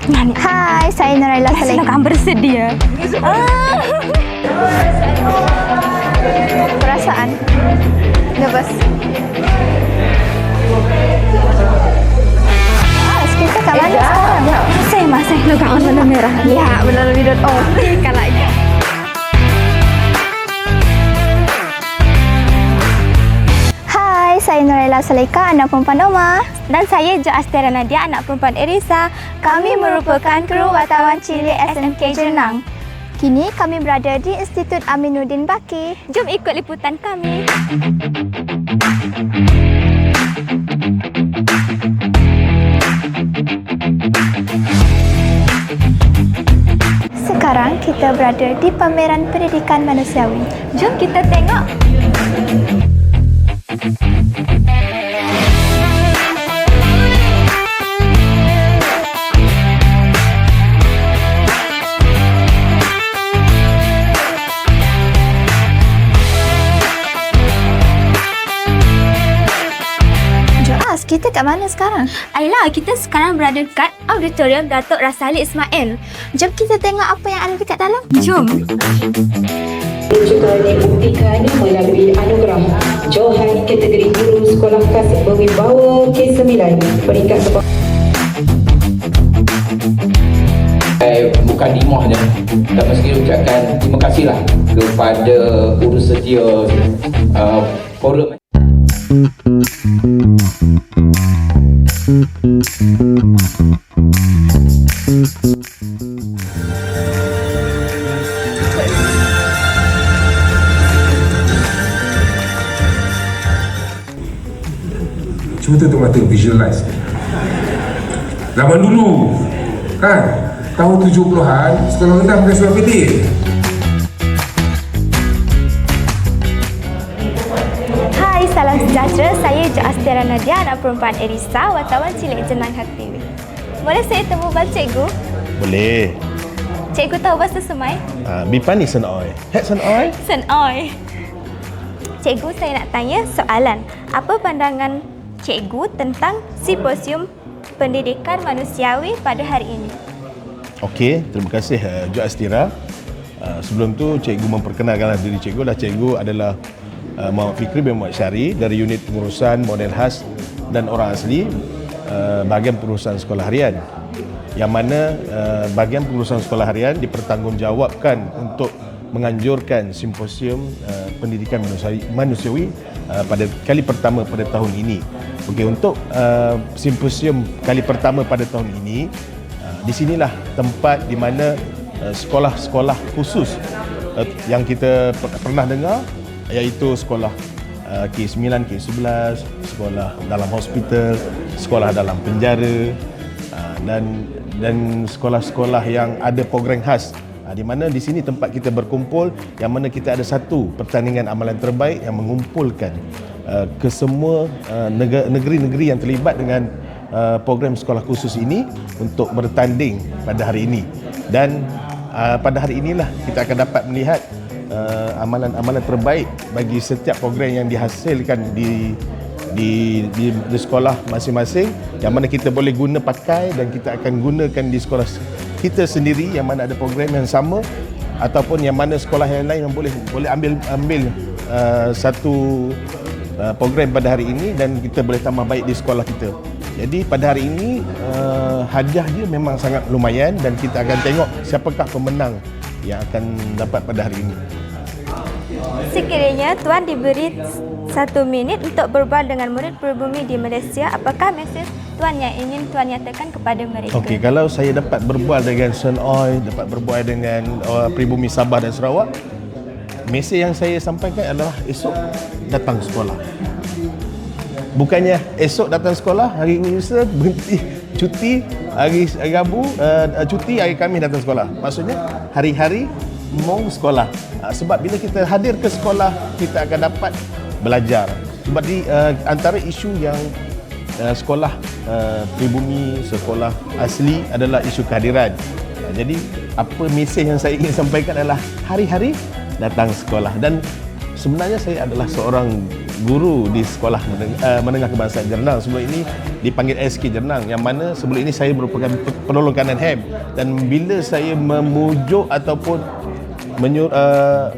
Hai, saya Nuraila Saleh. Silakan bersedia. Perasaan nervous. Kita kat mana sekarang? Saya masih lekat warna merah. Ya, benar lebih dot. Oh, kalau aja. Hai, saya Nuraila Saleka, anak perempuan Oma. Dan saya Jo Astera Nadia, anak perempuan Erisa. Kami merupakan kru wartawan cilik SMK Jenang. Kini kami berada di Institut Aminuddin Baki. Jom ikut liputan kami. Sekarang kita berada di pameran pendidikan manusiawi. Jom kita tengok. Joas, kita kat mana sekarang? Ayolah, kita sekarang berada dekat Auditorium Datuk Rasali Ismail. Jom kita tengok apa yang ada dekat dalam. Jom. Juga dibuktikan melalui anugerah Johan kategori guru sekolah kasih berwibawa K9 peringkat bukan dimah je. Dan mesti ucapkan terima kasihlah kepada urus setia forum. Cuba tutup mata, visualize. Zaman dulu, kan? Tahun 70-an, sekolah rendah pakai seluar pendek. Hai, salam sejahtera. Saya Jo Astera Nadia, anak perempuan Erisa, wartawan cilik Jenang HTV. Boleh saya temu Pak Cikgu? Boleh. Cikgu tahu bahasa Semai? Bipan ni sen oi. Hek sen oi. Sen oi. Cikgu, saya nak tanya soalan. Apa pandangan cikgu tentang simposium pendidikan manusiawi pada hari ini? Okey, terima kasih Jo Astira. Sebelum tu cikgu memperkenalkan diri cikgu. Cikgu adalah Muhammad Fikri bin Muhammad Syari dari unit pengurusan model khas dan orang asli bahagian pengurusan sekolah harian. Yang mana bahagian pengurusan sekolah harian dipertanggungjawabkan untuk menganjurkan simposium pendidikan manusiawi pada kali pertama pada tahun ini. Okey, untuk simposium kali pertama pada tahun ini, di sinilah tempat di mana sekolah-sekolah khusus yang kita pernah dengar, iaitu sekolah K9, K11, sekolah dalam hospital, sekolah dalam penjara dan sekolah-sekolah yang ada program khas, di mana di sini tempat kita berkumpul, yang mana kita ada satu pertandingan amalan terbaik yang mengumpulkan kesemua negeri-negeri yang terlibat dengan program sekolah khusus ini untuk bertanding pada hari ini. Dan pada hari inilah kita akan dapat melihat amalan-amalan terbaik bagi setiap program yang dihasilkan di sekolah masing-masing, yang mana kita boleh guna pakai dan kita akan gunakan di sekolah kita sendiri, yang mana ada program yang sama, ataupun yang mana sekolah yang lain yang boleh ambil satu program pada hari ini dan kita boleh tambah baik di sekolah kita. Jadi pada hari ini hadiah dia memang sangat lumayan dan kita akan tengok siapakah pemenang yang akan dapat pada hari ini. Sekiranya Tuan diberi 1 minit untuk berbual dengan murid pribumi di Malaysia, apakah mesej Tuan yang ingin Tuan nyatakan kepada mereka? Okey, kalau saya dapat berbual dengan Sen Oi, dapat berbual dengan pribumi Sabah dan Sarawak, mesej yang saya sampaikan adalah esok datang sekolah. Bukannya esok datang sekolah, hari Selasa berhenti cuti, hari Rabu cuti, hari Khamis datang sekolah. Maksudnya hari-hari mau sekolah. Sebab bila kita hadir ke sekolah, kita akan dapat belajar. Sebab di antara isu yang sekolah pribumi, sekolah asli adalah isu kehadiran. Jadi apa mesej yang saya ingin sampaikan adalah hari-hari datang sekolah. Dan sebenarnya saya adalah seorang guru di Sekolah Menengah Kebangsaan Jernang. Sebelum ini dipanggil SK Jernang, yang mana sebelum ini saya merupakan penolong kanan HEM. Dan bila saya memujuk ataupun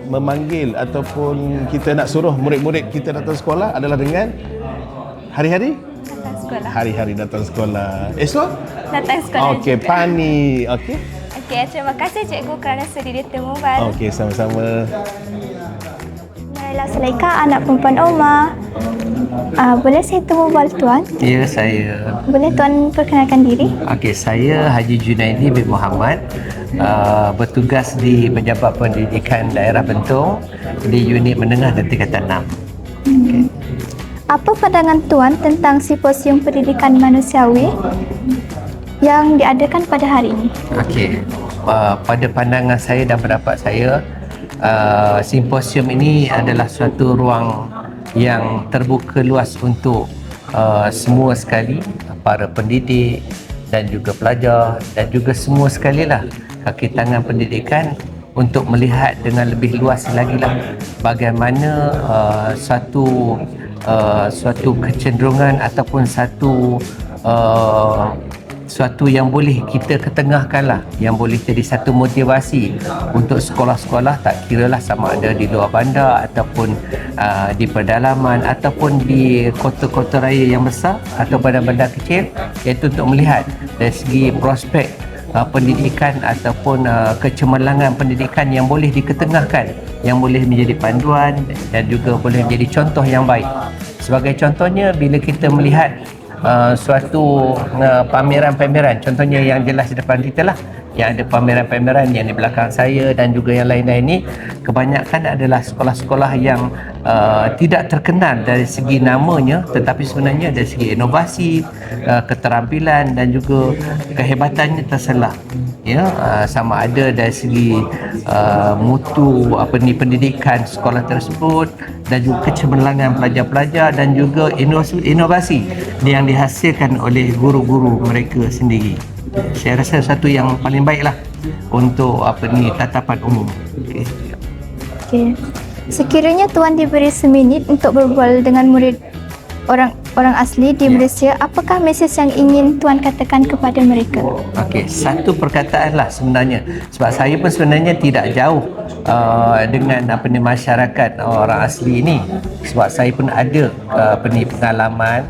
memanggil ataupun kita nak suruh murid-murid kita datang sekolah adalah dengan hari-hari Datang sekolah. hari-hari datang sekolah. Esok Datang sekolah okey, juga. Pani. Okey. Okey, terima kasih cikgu kerana sudi ditemu Val. Okey, sama-sama. Naila Sulaika, anak perempuan Oma. Boleh saya temu Val Tuan? Ya, saya. Boleh Tuan perkenalkan diri? Okey, saya Haji Junaidi bin Muhammad, bertugas di Pejabat Pendidikan Daerah Bentong di unit menengah dan tingkatan 6. Okey. Apa pandangan Tuan tentang Simposium Pendidikan Manusiawi yang diadakan pada hari ini? Okey. Pada pandangan saya dan pendapat saya, simposium ini adalah suatu ruang yang terbuka luas untuk semua sekali, para pendidik dan juga pelajar dan juga semua sekali lah kaki tangan pendidikan untuk melihat dengan lebih luas lagi lah bagaimana suatu kecenderungan ataupun suatu yang boleh kita ketengahkan lah, yang boleh jadi satu motivasi untuk sekolah-sekolah, tak kira lah sama ada di luar bandar ataupun di pedalaman ataupun di kota-kota raya yang besar atau bandar-bandar kecil, iaitu untuk melihat dari segi prospek pendidikan ataupun kecemerlangan pendidikan yang boleh diketengahkan, yang boleh menjadi panduan dan juga boleh menjadi contoh yang baik. Sebagai contohnya, bila kita melihat suatu pameran-pameran, contohnya yang jelas di depan kita lah, yang ada pameran-pameran yang di belakang saya dan juga yang lain-lain ni, kebanyakan adalah sekolah-sekolah yang tidak terkenal dari segi namanya, tetapi sebenarnya dari segi inovasi, keterampilan dan juga kehebatannya terselah. Ya, sama ada dari segi mutu pendidikan sekolah tersebut dan juga kecemerlangan pelajar-pelajar dan juga inovasi yang dihasilkan oleh guru-guru mereka sendiri. Saya rasa satu yang paling baiklah untuk tatapan umum. Okey. Okey. Sekiranya Tuan diberi seminit untuk berbual dengan murid orang asli di Malaysia, apakah mesej yang ingin Tuan katakan kepada mereka? Okey, satu perkataan lah sebenarnya. Sebab saya pun sebenarnya tidak jauh dengan masyarakat orang asli ini. Sebab saya pun ada pengalaman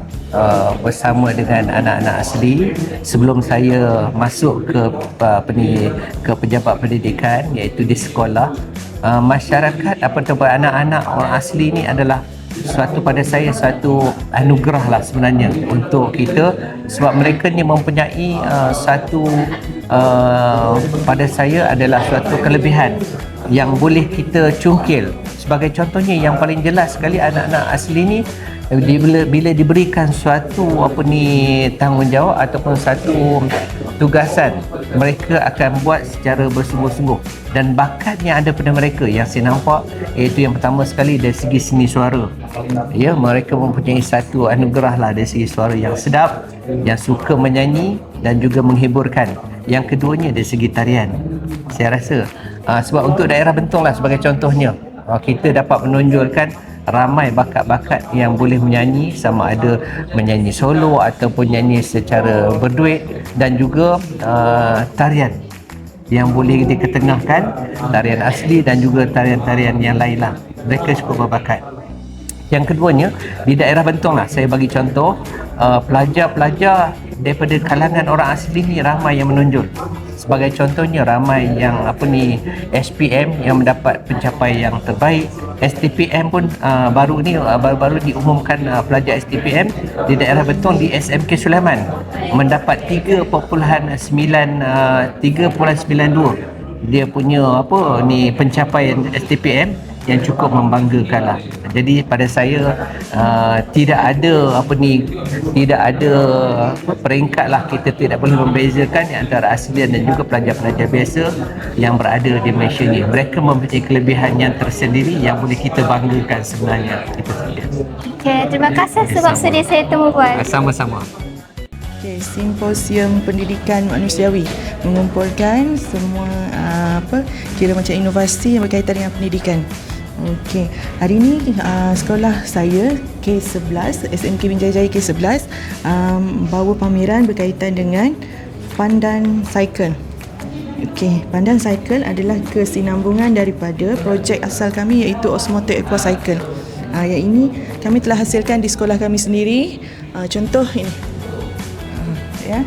bersama dengan anak-anak asli sebelum saya masuk ke pejabat pendidikan, iaitu di sekolah. Masyarakat ataupun anak-anak orang asli ini adalah pada saya suatu anugerah lah sebenarnya untuk kita, sebab mereka ni mempunyai pada saya adalah suatu kelebihan yang boleh kita cungkil. Sebagai contohnya, yang paling jelas sekali, anak-anak asli ni bila diberikan suatu tanggungjawab ataupun satu tugasan, mereka akan buat secara bersungguh-sungguh, dan bakat yang ada pada mereka yang saya nampak, iaitu yang pertama sekali dari segi seni suara. Ya, mereka mempunyai satu anugerah lah dari segi suara yang sedap, yang suka menyanyi dan juga menghiburkan. Yang keduanya dari segi tarian. Saya rasa sebab untuk daerah Bentong lah sebagai contohnya, kita dapat menonjolkan ramai bakat-bakat yang boleh menyanyi, sama ada menyanyi solo ataupun nyanyi secara berduet, dan juga tarian yang boleh diketengahkan, tarian asli dan juga tarian-tarian yang lain lah. Mereka cukup berbakat. Yang keduanya, di daerah Bentong lah, saya bagi contoh, pelajar-pelajar daripada kalangan orang asli ni ramai yang menonjol. Sebagai contohnya, ramai yang SPM yang mendapat pencapaian yang terbaik. STPM pun baru diumumkan pelajar STPM di daerah Bentong di SMK Sulaiman mendapat 3.92 dia punya pencapaian STPM yang cukup membanggakan lah. Jadi pada saya tidak ada peringkat lah, kita tidak boleh membezakan antara aslian dan juga pelajar-pelajar biasa yang berada di Malaysia ni. Mereka mempunyai kelebihan yang tersendiri yang boleh kita banggakan sebenarnya. Itu saja. Okey, terima kasih sebab sudi saya temu Puan. Sama-sama. Okay, Simposium Pendidikan Manusiawi mengumpulkan semua kira macam inovasi yang berkaitan dengan pendidikan. Okey, hari ini sekolah saya K11, SMK Binjai Jaya K11 bawa pameran berkaitan dengan pandan cycle. Okey, pandan cycle adalah kesinambungan daripada projek asal kami iaitu Osmotic Aqua Cycle. Yang ini kami telah hasilkan di sekolah kami sendiri. Contoh ini. Ya.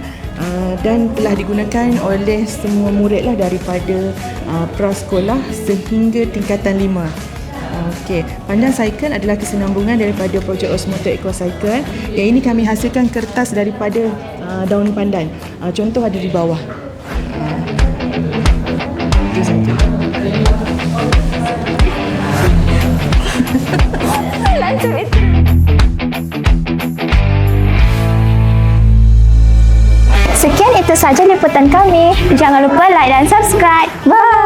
Dan telah digunakan oleh semua murid lah daripada prasekolah sehingga tingkatan 5. Okey, pandan cycle adalah kesinambungan daripada projek Osmotic Aqua Cycle. Yang ini kami hasilkan kertas daripada daun pandan. Contoh ada di bawah. Itu saja. Lancip itu. Sekian itu saja liputan kami. Jangan lupa like dan subscribe. Bye.